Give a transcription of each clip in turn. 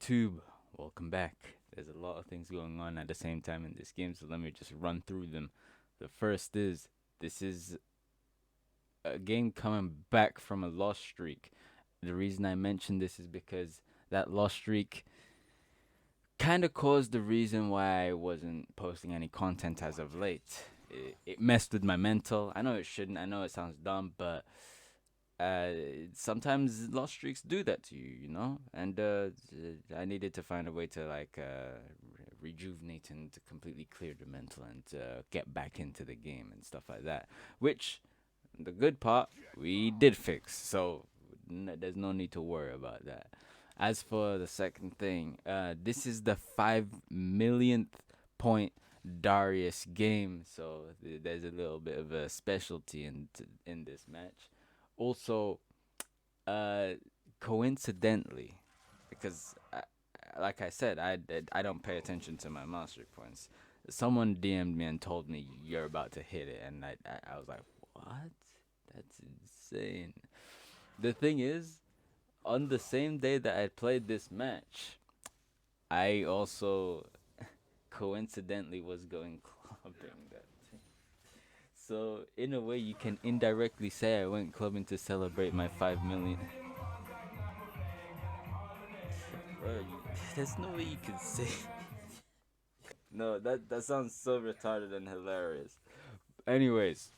YouTube, welcome back. There's a lot of things going on at the same time in this game, so let me just run through them. The first is this is a game coming back from a loss streak. The reason I mention this is because that loss streak kind of caused the reason why I wasn't posting any content as of late. It messed with my mental. I know it shouldn't. I know it sounds dumb, but uh, sometimes lost streaks do that to you, you know. And I needed to find a way to rejuvenate and to completely clear the mental and get back into the game and stuff like that. Which the good part we did fix, so there's no need to worry about that. As for the second thing, this is the 5 millionth point Darius game, so there's a little bit of a specialty in this match. Also, uh, coincidentally, because like I said, I don't pay attention to my mastery points. Someone DM'd me and told me you're about to hit it, and I was like, what? That's insane. The thing is, on the same day that I played this match, I also coincidentally was going clubbing that. So in a way, you can indirectly say I went clubbing to celebrate my 5 million. Bro, there's no way you can say. No, that sounds so retarded and hilarious. Anyways,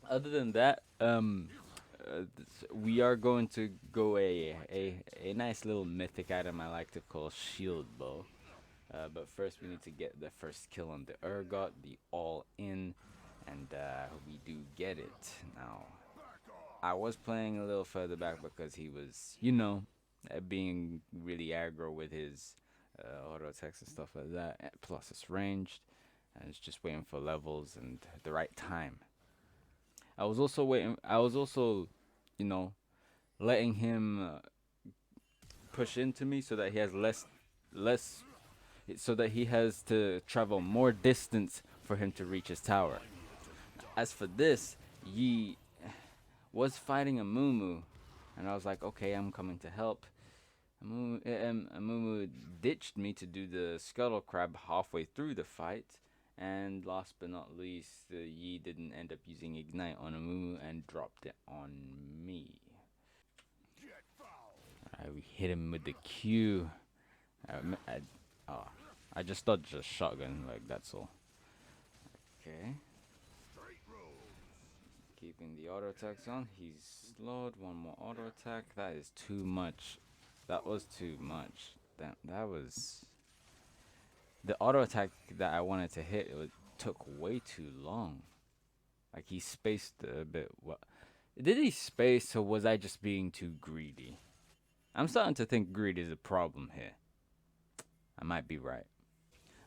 other than that, we are going to go a nice little mythic item I like to call shield bow. But first we need to get the first kill on the Urgot, the all in, and we do get it. Now, I was playing a little further back because he was, being really aggro with his auto attacks and stuff like that. Plus, it's ranged, and it's just waiting for levels and the right time. I was also waiting. I was also, you know, letting him push into me so that he has less, so that he has to travel more distance for him to reach his tower. As for this, Yi was fighting a Mumu, and I was like, okay, I'm coming to help. Mumu ditched me to do the scuttle crab halfway through the fight, and last but not least, Yi didn't end up using ignite on Mumu and dropped it on me. Alright, we hit him with the Q. Oh, I just dodged a shotgun, like that's all. Okay. Keeping the auto attacks on. He's slowed. One more auto attack. That is too much. That was too much. That was the auto attack that I wanted to hit. Took way too long. Like he spaced a bit. What? Did he space, or was I just being too greedy? I'm starting to think greed is a problem here. I might be right.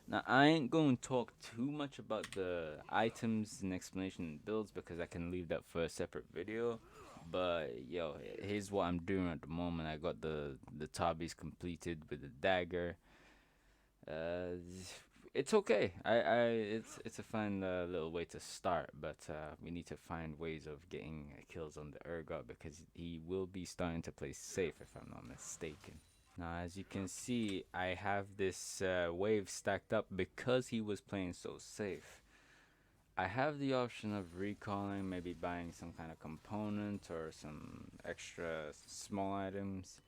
Now, I ain't going to talk too much about the items and explanation and builds because I can leave that for a separate video. But, yo, here's what I'm doing at the moment. I got the tabis completed with the dagger. It's okay. It's a fine little way to start, but we need to find ways of getting kills on the Urgot because he will be starting to play safe if I'm not mistaken. Now, as you can see, I have this wave stacked up because he was playing so safe. I have the option of recalling, maybe buying some kind of component or some extra small items.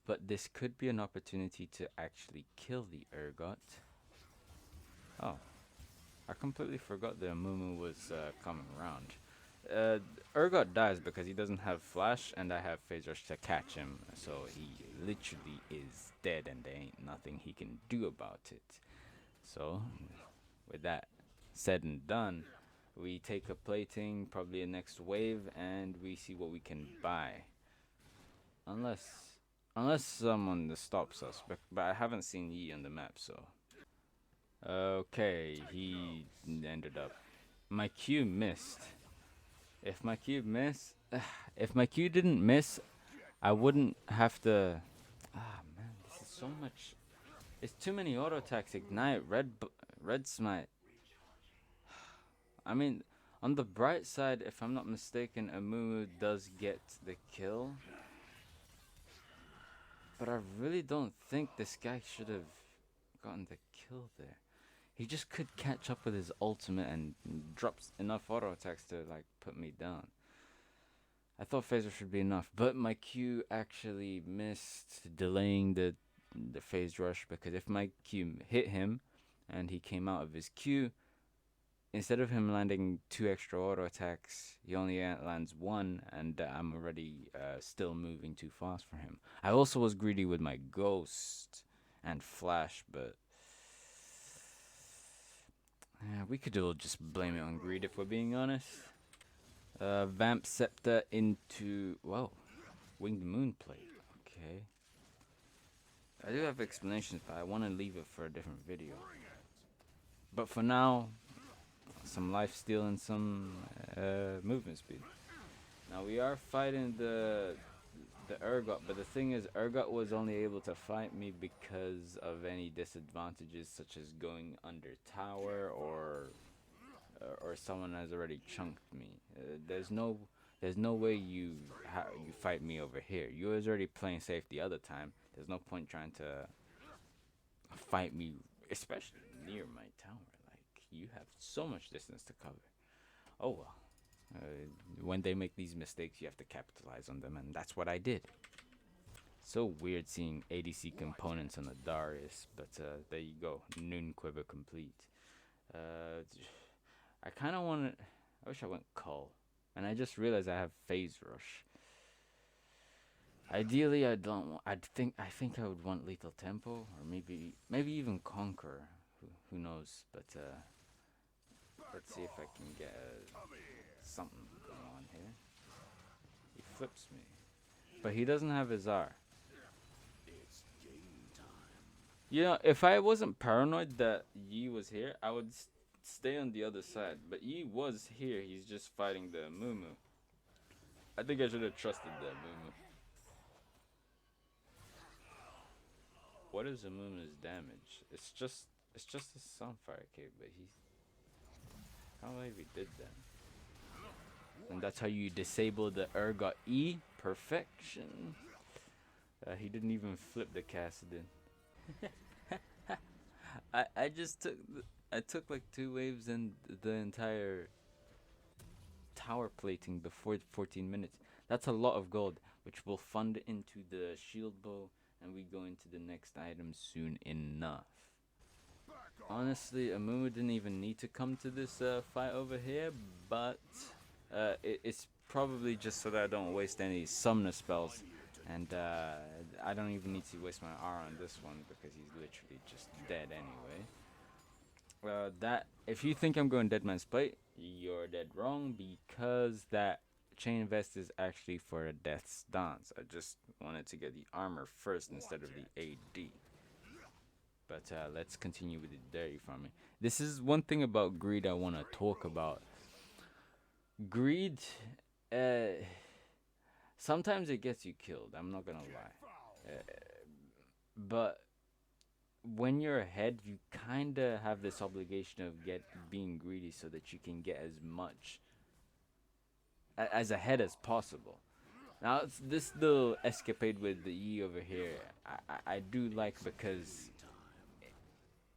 But this could be an opportunity to actually kill the Urgot. Oh, I completely forgot the Mumu was coming around. Urgot dies because he doesn't have flash, and I have phase rush to catch him, so he literally is dead, and there ain't nothing he can do about it. So, with that said and done, we take a plating, probably a next wave, and we see what we can buy. Unless someone stops us, but I haven't seen Yi on the map, so. Okay, he ended up. My Q missed. If my Q miss, if my Q didn't miss, I wouldn't have to. Ah man, this is so much. It's too many auto attacks. Ignite, red smite. I mean, on the bright side, if I'm not mistaken, Amumu does get the kill. But I really don't think this guy should have gotten the kill there. He just could catch up with his ultimate and drops enough auto attacks to like put me down. I thought phaser should be enough, but my Q actually missed, delaying the phase rush, because if my Q hit him and he came out of his Q, instead of him landing 2 extra auto attacks, he only lands 1, and I'm already still moving too fast for him. I also was greedy with my Ghost and Flash, but we could all just blame it on greed if we're being honest. Vamp Scepter into, whoa, Winged Moon Plate. Okay. I do have explanations, but I want to leave it for a different video. But for now, some lifesteal and some movement speed. Now we are fighting the Urgot, but the thing is, Urgot was only able to fight me because of any disadvantages, such as going under tower or someone has already chunked me. There's no way you fight me over here. You was already playing safe the other time. There's no point trying to fight me, especially near my tower. Like, you have so much distance to cover. Oh well. When they make these mistakes, you have to capitalize on them, and that's what I did. So weird seeing ADC components on the Darius, but there you go. Noon Quiver complete. I kind of want to. I wish I went Cull, and I just realized I have Phase Rush. Ideally, I don't. I think I would want Lethal Tempo, or maybe even Conqueror. Who knows? But let's see if I can get something going on here. He flips me, but he doesn't have his R. You know, if I wasn't paranoid that Yi was here, I would stay on the other side. But Yi was here. He's just fighting the Mumu. I think I should have trusted the Mumu. What is a Mumu's damage? It's just a Sunfire Cave, but he can't believe he did that. And that's how you disable the Urgot E. Perfection. He didn't even flip the Kassadin. I just took like 2 waves and the entire tower plating before 14 minutes. That's a lot of gold, which will fund into the shield bow, and we go into the next item soon enough. Honestly, Amumu didn't even need to come to this fight over here, but it's probably just so that I don't waste any summoner spells. And I don't even need to waste my R on this one because he's literally just dead anyway. That if you think I'm going Deadman's Plate, you're dead wrong, because that Chain Vest is actually for a Death's Dance. I just wanted to get the armor first instead of the AD. But let's continue with the dairy farming. This is one thing about greed I want to talk about. Greed, sometimes it gets you killed, I'm not gonna lie. But when you're ahead, you kinda have this obligation of being greedy so that you can get as much as ahead as possible. Now, this little escapade with the Yi over here, I do like, because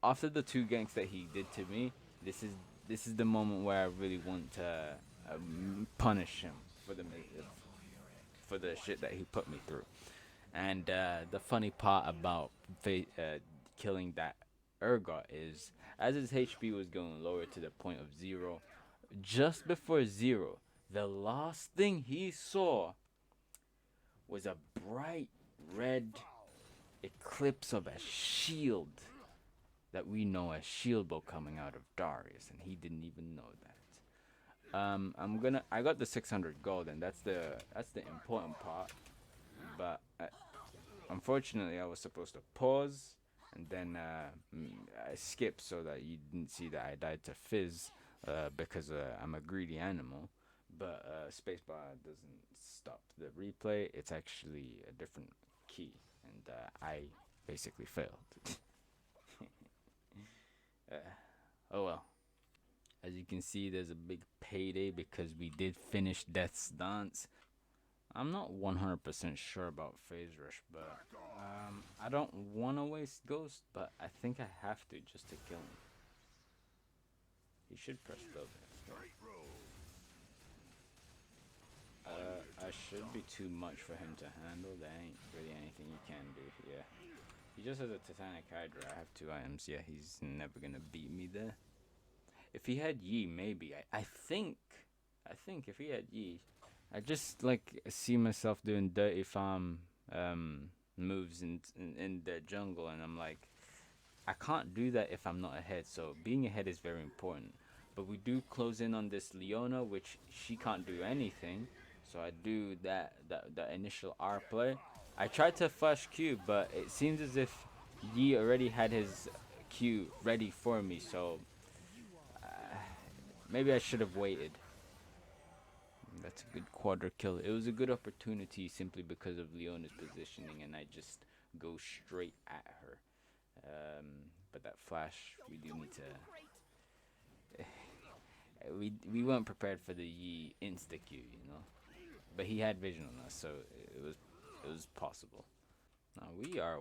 after the 2 ganks that he did to me, this is the moment where I really want to punish him for the shit that he put me through. And the funny part about killing that Urgot is, as his HP was going lower to the point of 0, just before 0, the last thing he saw was a bright red eclipse of a shield that we know as shield bow coming out of Darius, and he didn't even know that. I got the 600 gold, and that's the important part. But unfortunately, I was supposed to pause, and then I skipped so that you didn't see that I died to Fizz, because I'm a greedy animal. But spacebar doesn't stop the replay. It's actually a different key, and I basically failed. Oh well. As you can see, there's a big payday because we did finish Death's Dance. I'm not 100% sure about Phase Rush, but I don't want to waste Ghost, but I think I have to just to kill him. He should press W. I should be too much for him to handle. There ain't really anything you can do. Yeah. He just has a Titanic Hydra. I have 2 items. Yeah, he's never gonna beat me there. If he had Yi, maybe. I think if he had Yi, I just like see myself doing dirty farm moves in the jungle, and I'm like, I can't do that if I'm not ahead. So being ahead is very important. But we do close in on this Leona, which she can't do anything. So I do that initial R play. I tried to flash Q, but it seems as if Yi already had his Q ready for me. So maybe I should have waited. That's a good quadra kill. It was a good opportunity simply because of Leona's positioning, and I just go straight at her. But that flash, we do need to. We weren't prepared for the Yi insta Q, you know. But he had vision on us, so it was possible. Now we are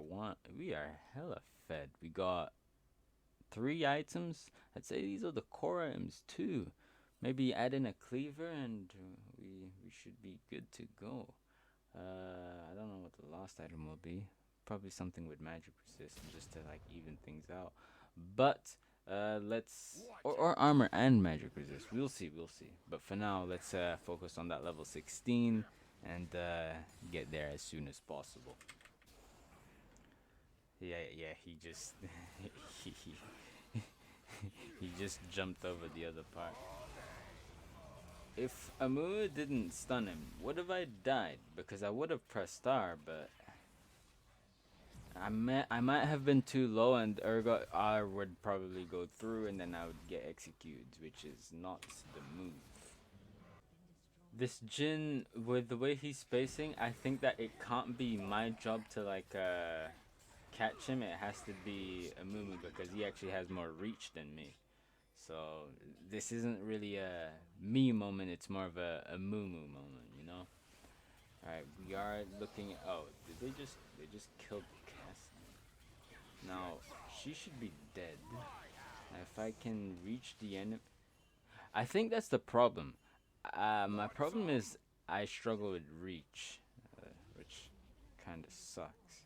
hella fed. We got 3 items. I'd say these are the core items too. Maybe add in a cleaver and we should be good to go. I don't know what the last item will be. Probably something with magic resist just to like even things out. But let's or armor and magic resist. We'll see. But for now, let's focus on that level 16 and get there as soon as possible. Yeah. He just he just jumped over the other part. If Amu didn't stun him, would have I died? Because I would have pressed R, but I might have been too low, and ergo R would probably go through, and then I would get executed, which is not the move. This Jin, with the way he's spacing, I think that it can't be my job to like catch him. It has to be Amumu because he actually has more reach than me. So this isn't really a me moment, it's more of a Mumu moment, you know? Alright, we are looking at, oh, did they just killed Cass? Now, she should be dead. If I can reach the enemy, I think that's the problem. My problem is I struggle with reach, which kinda sucks.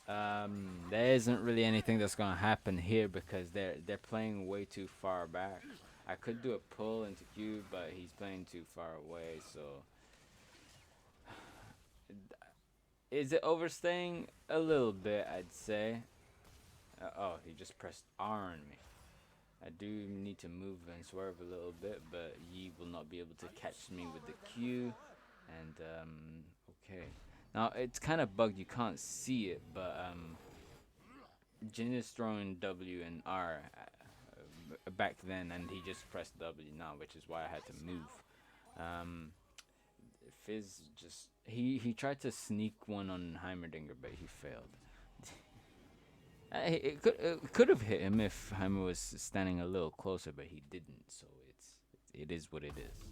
There isn't really anything that's gonna happen here because they're playing way too far back. I could do a pull into Q, but he's playing too far away. So, is it overstaying a little bit? I'd say. Oh, he just pressed R on me. I do need to move and swerve a little bit, but Yi will not be able to catch me with the Q. And okay. Now, it's kind of bugged, you can't see it, but Jin is throwing W and R back then, and he just pressed W now, which is why I had to move. Fizz just, he tried to sneak one on Heimerdinger, but he failed. It could have hit him if Heimer was standing a little closer, but he didn't, so it is what it is.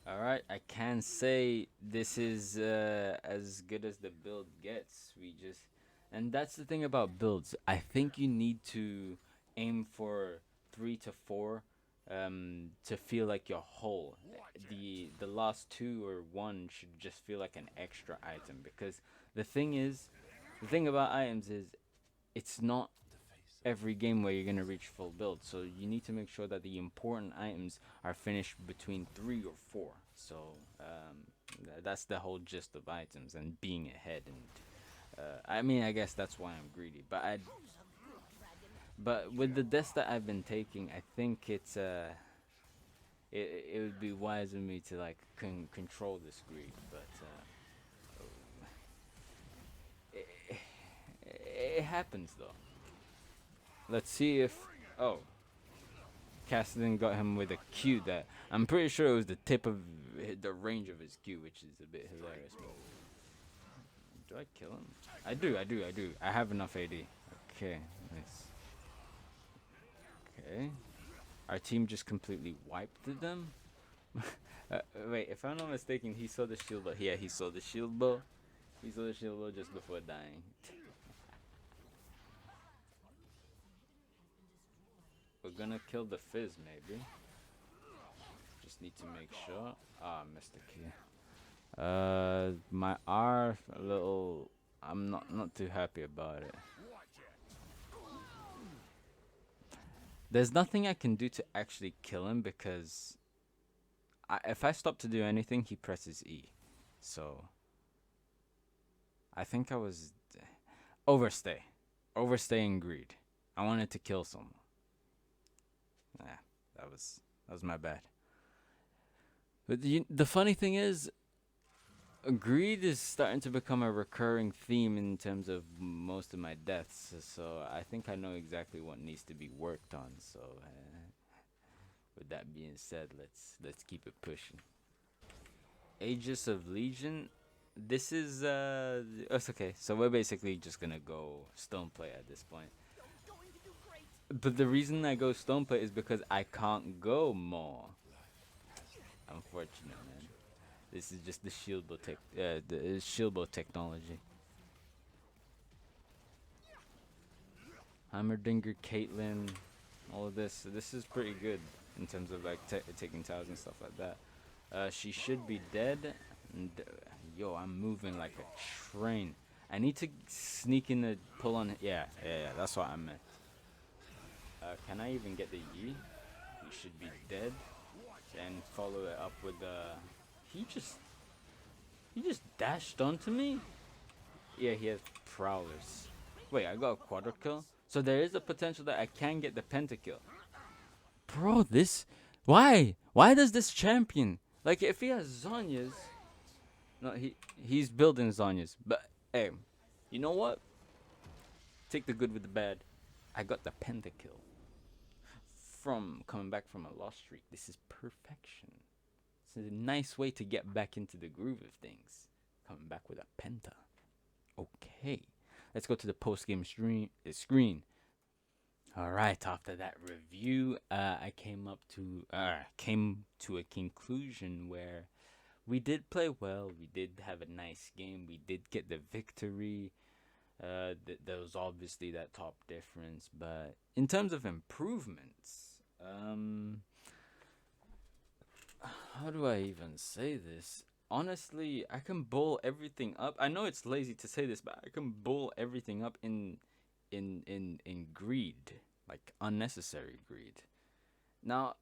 Alright, I can say this is as good as the build gets. And that's the thing about builds. I think you need to aim for 3 to 4 to feel like you're whole. The last 2 or 1 should just feel like an extra item, because the thing about items is it's not every game where you're gonna reach full build, so you need to make sure that the important items are finished between 3 or 4. So that's the whole gist of items and being ahead. And I mean, I guess that's why I'm greedy. But with the deaths that I've been taking, I think it's it would be wise of me to like control this greed. But it happens though. Let's see if Cassidy got him with a Q that I'm pretty sure it was the tip of the range of his Q, which is a bit hilarious. Do I kill him? I do. I have enough AD. Okay, nice. Okay. Our team just completely wiped them. Wait, if I'm not mistaken, he saw the shield bow. Yeah, he saw the shield bow. He saw the shield bow just before dying. We're gonna kill the Fizz, maybe. Just need to make sure. Ah, missed the key. My R a little. I'm not too happy about it. There's nothing I can do to actually kill him because if I stop to do anything, he presses E. So I think I was overstaying greed. I wanted to kill someone. Yeah, that was my bad. But the funny thing is, greed is starting to become a recurring theme in terms of most of my deaths. So I think I know exactly what needs to be worked on. So with that being said, let's keep it pushing. Aegis of Legion. This is it's okay. So we're basically just gonna go stone play at this point. But the reason I go stone play is because I can't go more. Unfortunate, man. This is just the shield bow the shield bow technology. Heimerdinger, Caitlyn, all of this. So this is pretty good in terms of like taking towers and stuff like that. She should be dead. And, yo, I'm moving like a train. I need to sneak in the pull on. Yeah. That's what I meant. Can I even get the Yi? He should be dead. And follow it up with the. He just dashed onto me. Yeah, he has prowlers. Wait, I got a quadra kill. So there is a potential that I can get the pentakill. Bro, this. Why? Why does this champion? Like, if he has Zhonya's. No, he's building Zhonya's. But, hey, you know what? Take the good with the bad. I got the pentakill. From coming back from a loss streak. This is perfection. It's a nice way to get back into the groove of things. Coming back with a penta. Okay. Let's go to the post-game screen. Alright, after that review, I came to a conclusion where we did play well. We did have a nice game. We did get the victory. There was obviously that top difference. But in terms of improvements, how do I even say this? Honestly, I can bowl everything up. I know it's lazy to say this, but I can bowl everything up in greed, like unnecessary greed. Now,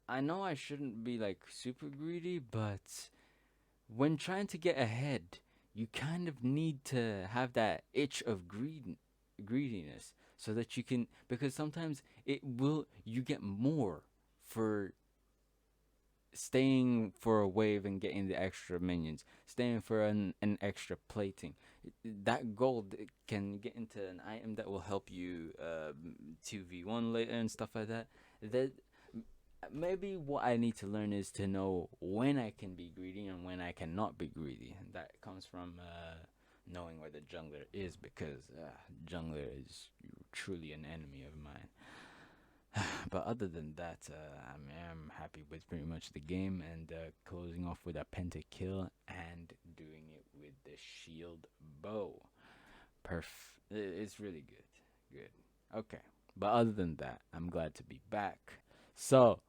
I know I shouldn't be like super greedy, but when trying to get ahead, you kind of need to have that itch of greediness so that you can, because sometimes you get more for staying for a wave and getting the extra minions, staying for an extra plating. That gold can get into an item that will help you 2v1 later and stuff like that. Maybe what I need to learn is to know when I can be greedy and when I cannot be greedy. That comes from knowing where the jungler is, because jungler is truly an enemy of mine. But other than that, I'm happy with pretty much the game, and closing off with a pentakill and doing it with the shield bow. It's really good. Okay. But other than that, I'm glad to be back. So,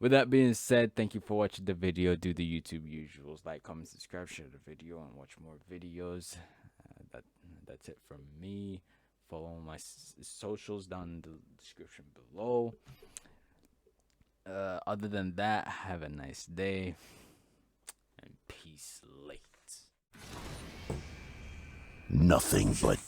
with that being said, thank you for watching the video. Do the YouTube usuals: like, comment, subscribe, share the video, and watch more videos. That's it from me. Follow my socials down in the description below. Other than that, have a nice day, and peace late. Nothing but